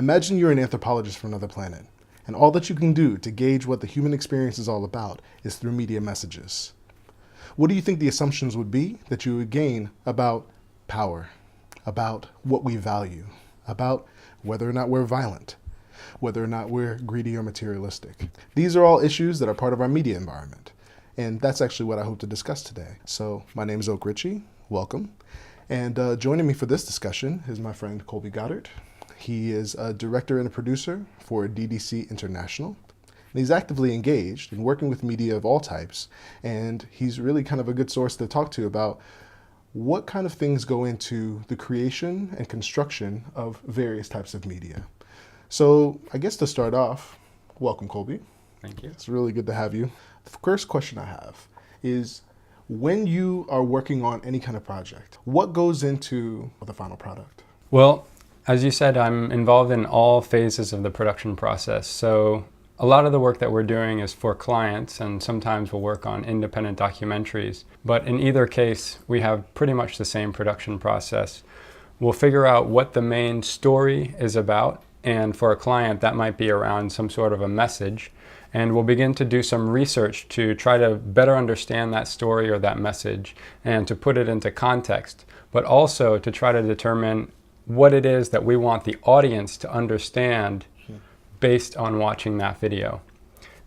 Imagine you're an anthropologist from another planet, and all that you can do to gauge what the human experience is all about is through media messages. What do you think the assumptions would be that you would gain about power, about what we value, about whether or not we're violent, whether or not we're greedy or materialistic? These are all issues that are part of our media environment, and that's actually what I hope to discuss today. So my name is Oak Ritchie, welcome. And joining me for this discussion is my friend Colby Goddard. He is a director and a producer for DDC International. And he's actively engaged in working with media of all types, and he's really kind of a good source to talk to about what kind of things go into the creation and construction of various types of media. So I guess to start off, welcome, Colby. Thank you. It's really good to have you. The first question I have is, when you are working on any kind of project, what goes into the final product? Well, as you said, I'm involved in all phases of the production process. So a lot of the work that we're doing is for clients, and sometimes we'll work on independent documentaries. But in either case, we have pretty much the same production process. We'll figure out what the main story is about, and for a client, that might be around some sort of a message. And we'll begin to do some research to try to better understand that story or that message and to put it into context, but also to try to determine what it is that we want the audience to understand based on watching that video.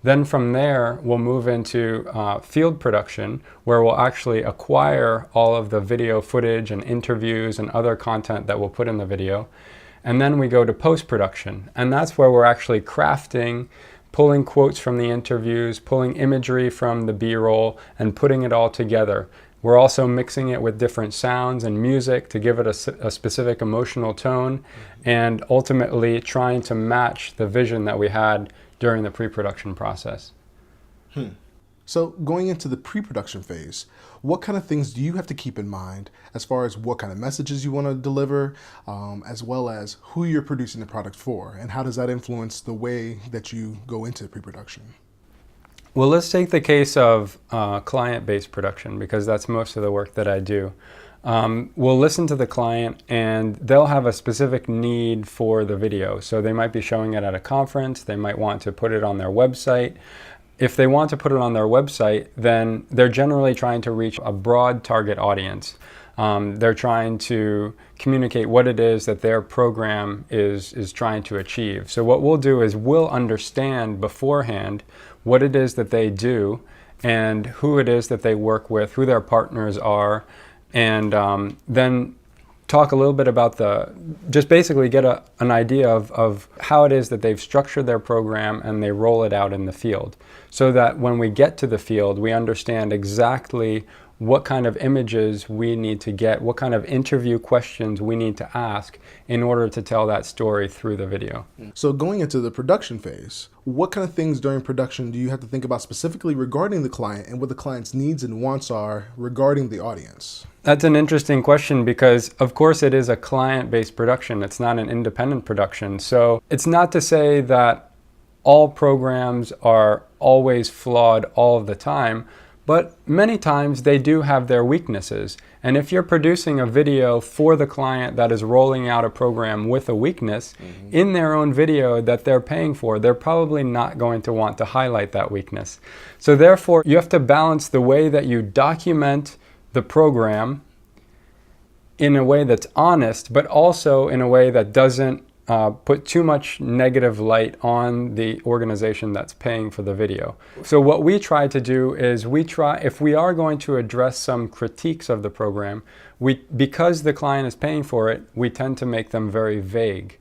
Then from there, we'll move into field production, where we'll actually acquire all of the video footage and interviews and other content that we'll put in the video. And then we go to post-production, and that's where we're actually crafting, pulling quotes from the interviews, pulling imagery from the B-roll, and putting it all together. We're also mixing it with different sounds and music to give it a specific emotional tone, and ultimately trying to match the vision that we had during the pre-production process. So going into the pre-production phase, what kind of things do you have to keep in mind as far as what kind of messages you want to deliver, as well as who you're producing the product for, and how does that influence the way that you go into pre-production? Well, let's take the case of client-based production, because that's most of the work that I do. We'll listen to the client, and they'll have a specific need for the video. So they might be showing it at a conference, they might want to put it on their website. If they want to put it on their website, then they're generally trying to reach a broad target audience. They're trying to communicate what it is that their program is trying to achieve. So what we'll do is we'll understand beforehand what it is that they do and who it is that they work with, who their partners are, and then talk a little bit about just basically get an idea of how it is that they've structured their program and they roll it out in the field, so that when we get to the field, we understand exactly what kind of images we need to get, what kind of interview questions we need to ask in order to tell that story through the video. So going into the production phase, what kind of things during production do you have to think about specifically regarding the client and what the client's needs and wants are regarding the audience? That's an interesting question, because of course it is a client-based production. It's not an independent production. So it's not to say that all programs are always flawed all of the time, but many times they do have their weaknesses. And if you're producing a video for the client that is rolling out a program with a weakness, in their own video that they're paying for, they're probably not going to want to highlight that weakness. So therefore, you have to balance the way that you document the program in a way that's honest, but also in a way that doesn't put too much negative light on the organization that's paying for the video. So what we try to do is if we are going to address some critiques of the program, because the client is paying for it, we tend to make them very vague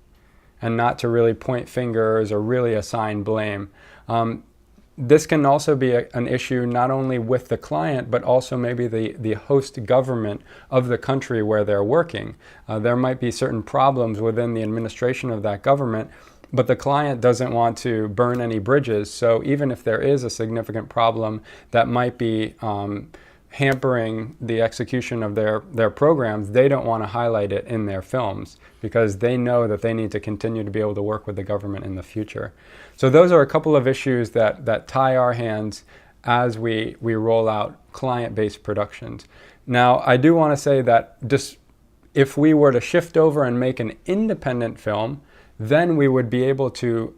and not to really point fingers or really assign blame. This can also be an issue not only with the client, but also maybe the host government of the country where they're working. There might be certain problems within the administration of that government, but the client doesn't want to burn any bridges. So even if there is a significant problem that might be hampering the execution of their programs, they don't want to highlight it in their films because they know that they need to continue to be able to work with the government in the future. So those are a couple of issues that tie our hands as we roll out client-based productions. Now, I do want to say that just if we were to shift over and make an independent film, then we would be able to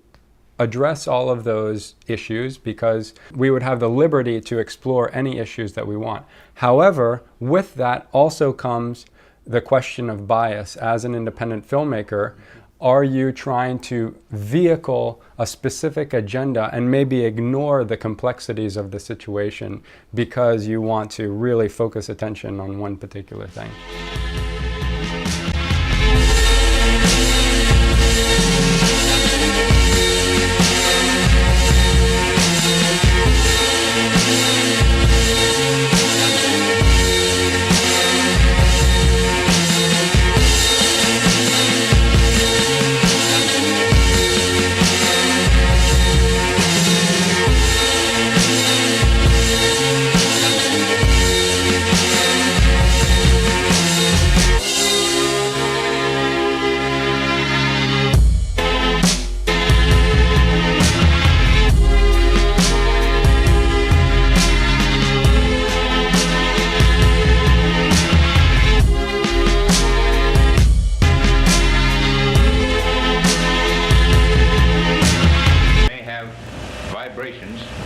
address all of those issues because we would have the liberty to explore any issues that we want. However, with that also comes the question of bias. As an independent filmmaker, are you trying to vehicle a specific agenda and maybe ignore the complexities of the situation because you want to really focus attention on one particular thing?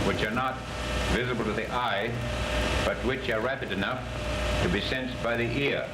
Which are not visible to the eye, but which are rapid enough to be sensed by the ear.